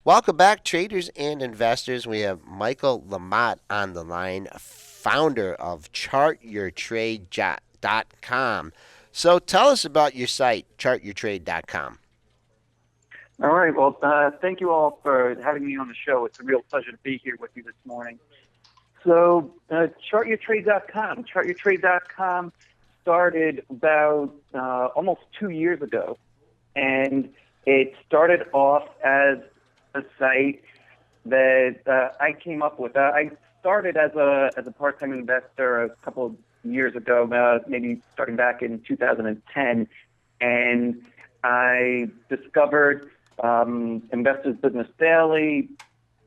Welcome back, traders and investors. We have Michael Lamothe on the line, founder of ChartYourTrade.com. So tell us about your site, ChartYourTrade.com. All right. Well, thank you all for having me on the show. It's a real pleasure to be here with you this morning. So, chartyourtrade.com. Chartyourtrade.com started about almost 2 years ago, and it started off as a site that I came up with. I started as a part-time investor a couple of years ago, maybe starting back in 2010, and I discovered Investors Business Daily,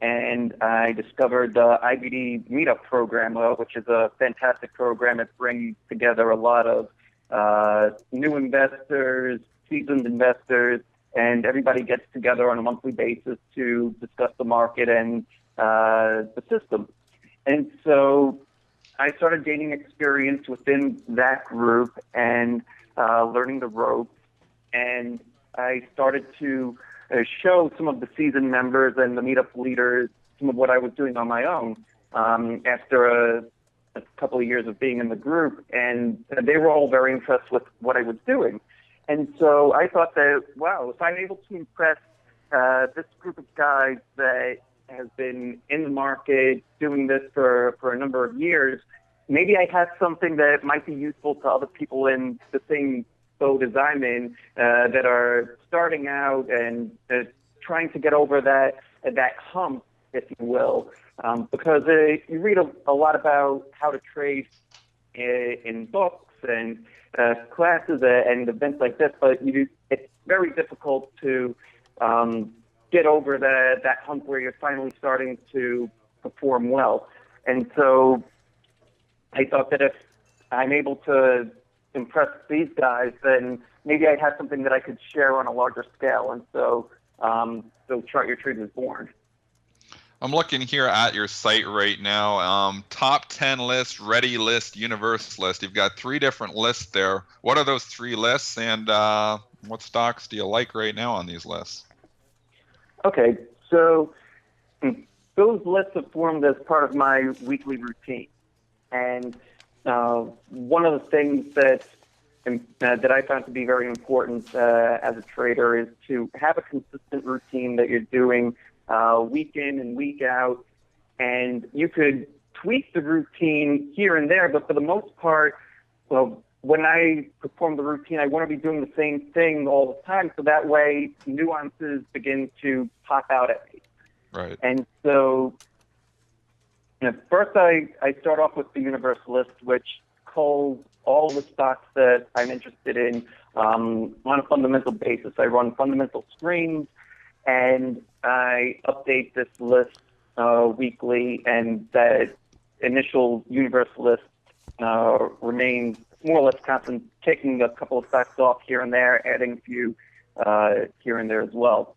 and I discovered the IBD Meetup program, which is a fantastic program that brings together a lot of new investors, seasoned investors, and everybody gets together on a monthly basis to discuss the market and the system. And so I started gaining experience within that group and learning the ropes, and I started to show some of the seasoned members and the meetup leaders some of what I was doing on my own after a couple of years of being in the group, and they were all very impressed with what I was doing. And so I thought that, wow, if I'm able to impress this group of guys that has been in the market doing this for a number of years, maybe I have something that might be useful to other people in the same boat as I'm in, that are starting out and trying to get over that hump, if you will, because you read a lot about how to trade in books and classes and events like this, but it's very difficult to get over that hump where you're finally starting to perform well. And so I thought that if I'm able to impress these guys, then maybe I had something that I could share on a larger scale. And so Chart Your Trade was born. I'm looking here at your site right now. Top 10 list, ready list, universe list. You've got 3 different lists there. What are those 3 lists, and what stocks do you like right now on these lists? Okay, so those lists are formed as part of my weekly routine. And one of the things that I found to be very important as a trader is to have a consistent routine that you're doing week in and week out. And you could tweak the routine here and there, but for the most part, well, when I perform the routine, I want to be doing the same thing all the time, so that way nuances begin to pop out at me. Right. And so first, I start off with the universe list, which culls all the stocks that I'm interested in on a fundamental basis. I run fundamental screens, and I update this list weekly, and that initial universe list remains more or less constant, taking a couple of stocks off here and there, adding a few here and there as well.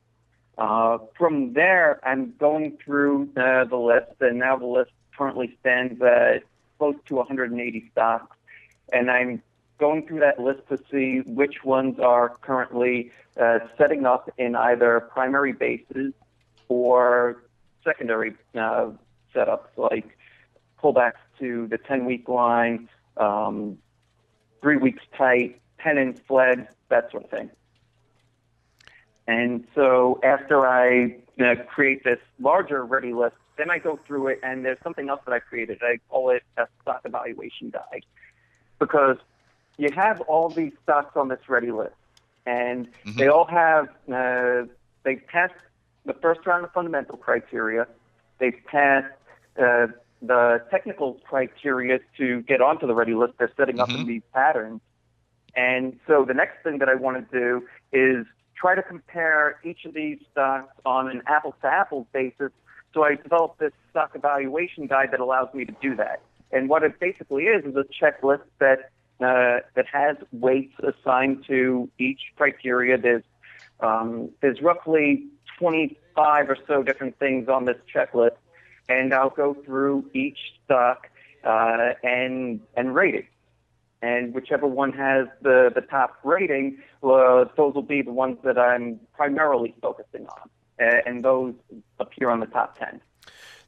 From there, I'm going through the list, and now the list currently stands at close to 180 stocks. And I'm going through that list to see which ones are currently setting up in either primary bases or secondary setups, like pullbacks to the 10-week line, 3 weeks tight, pennant flags, that sort of thing. And so after I create this larger ready list, then I go through it, and there's something else that I created. I call it a stock evaluation guide, because you have all these stocks on this ready list, and they all have, they've passed the first round of fundamental criteria. They've passed the technical criteria to get onto the ready list. They're setting up in these patterns. And so the next thing that I want to do is try to compare each of these stocks on an apples-to-apples basis. So I developed this stock evaluation guide that allows me to do that. And what it basically is a checklist that has weights assigned to each criteria. There's roughly 25 or so different things on this checklist, and I'll go through each stock and rate it. And whichever one has the top rating, those will be the ones that I'm primarily focusing on. and those appear on the top 10.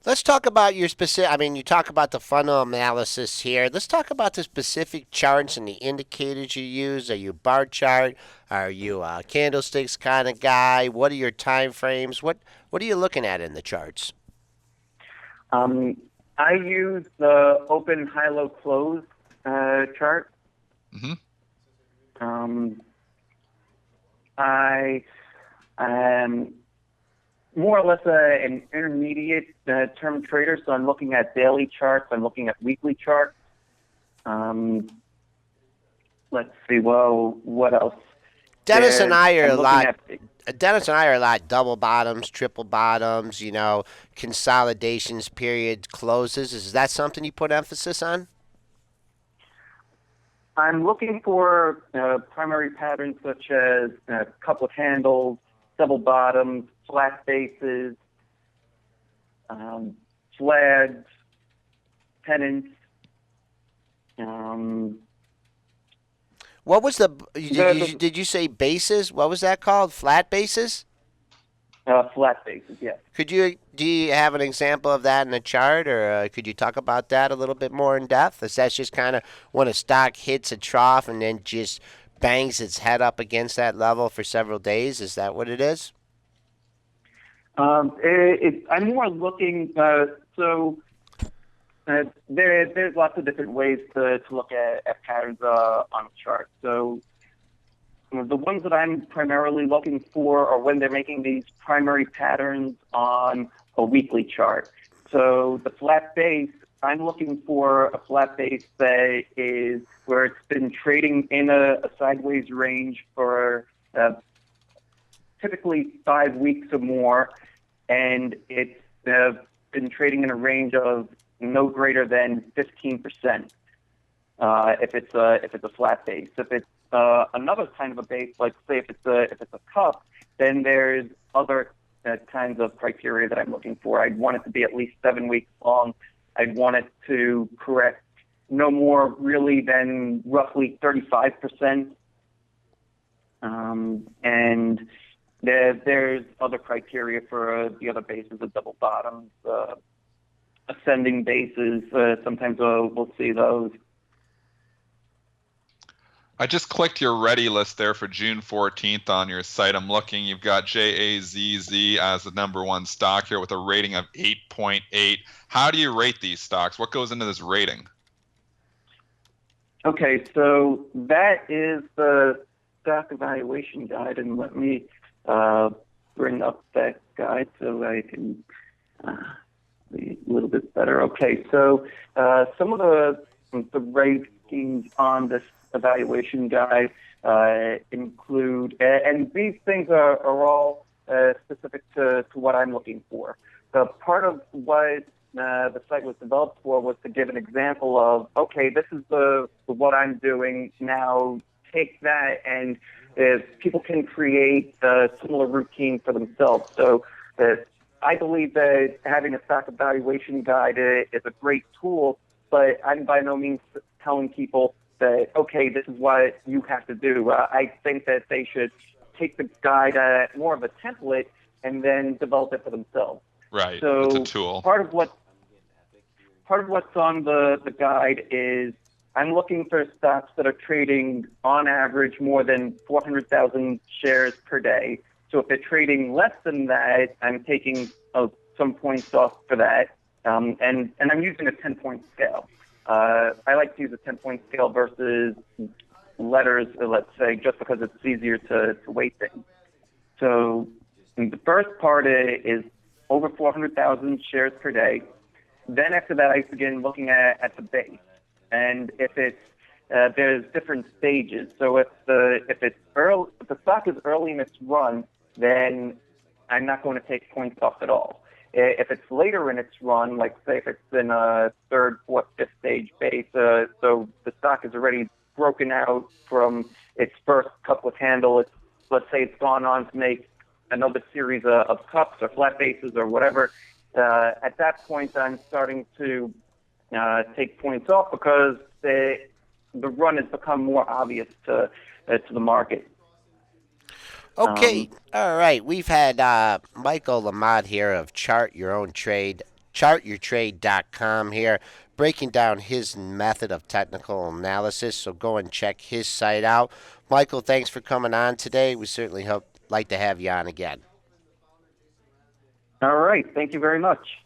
Let's talk about your specific. I mean, you talk about the funnel analysis here. Let's talk about the specific charts and the indicators you use. Are you a bar chart? Are you a candlesticks kind of guy? What are your time frames? What are you looking at in the charts? I use the open high-low close chart. Hmm. I am more or less an intermediate term trader, so I'm looking at daily charts. I'm looking at weekly charts. Let's see. Well, what else? Dennis and I are I'm a looking lot. at. Dennis and I are a lot double bottoms, triple bottoms. Consolidations, period closes. Is that something you put emphasis on? I'm looking for primary patterns such as couplet handles, double bottoms, flat bases, flags, pennants. What was did you say bases? What was that called? Flat bases? Flat bases, yes. Do you have an example of that in a chart, or could you talk about that a little bit more in depth? Is that just kind of when a stock hits a trough and then just bangs its head up against that level for several days? Is that what it is? I'm more looking. There's lots of different ways to look at patterns on a chart. So the ones that I'm primarily looking for are when they're making these primary patterns on a weekly chart. So the flat base, I'm looking for a flat base that is where it's been trading in a sideways range for typically 5 weeks or more, and it's been trading in a range of no greater than 15%. If it's a flat base. If it's another kind of a base, like say if it's a cup, then there's other kinds of criteria that I'm looking for. I'd want it to be at least 7 weeks long. I'd want it to correct no more really than roughly 35%. And there's other criteria for the other bases of double bottoms, ascending bases. Sometimes we'll see those. I just clicked your ready list there for June 14th on your site. I'm looking. You've got JAZZ as the #1 stock here with a rating of 8.8. How do you rate these stocks? What goes into this rating? Okay, so that is the stock evaluation guide, and let me bring up that guide so I can be a little bit better. Okay, so some of the ratings on this evaluation guide include, and these things are all specific to what I'm looking for. So part of what the site was developed for was to give an example of, okay, this is what I'm doing now. Take that, and people can create a similar routine for themselves. So I believe that having a stock evaluation guide is a great tool, but I'm by no means telling people that, okay, this is what you have to do. I think that they should take the guide more of a template and then develop it for themselves. Right, So it's a tool. Part of what's on the guide is I'm looking for stocks that are trading on average more than 400,000 shares per day. So if they're trading less than that, I'm taking some points off for that. And I'm using a 10-point scale. I like to use a 10-point scale versus letters, let's say, just because it's easier to weight things. So the first part is over 400,000 shares per day. Then after that, I begin looking at the base. And if it's there's different stages. So if the stock is early in its run, then I'm not going to take points off at all. If it's later in its run, like say if it's in a third, fourth, fifth stage base, so the stock is already broken out from its first couplet handle. Let's say it's gone on to make another series of cups or flat bases or whatever. At that point, I'm starting to take points off because the run has become more obvious to the market. Okay, all right. We've had Michael Lamothe here of Chart Your Own Trade, chartyourtrade.com here, breaking down his method of technical analysis. So go and check his site out. Michael, thanks for coming on today. We certainly hope like to have you on again. All right. Thank you very much.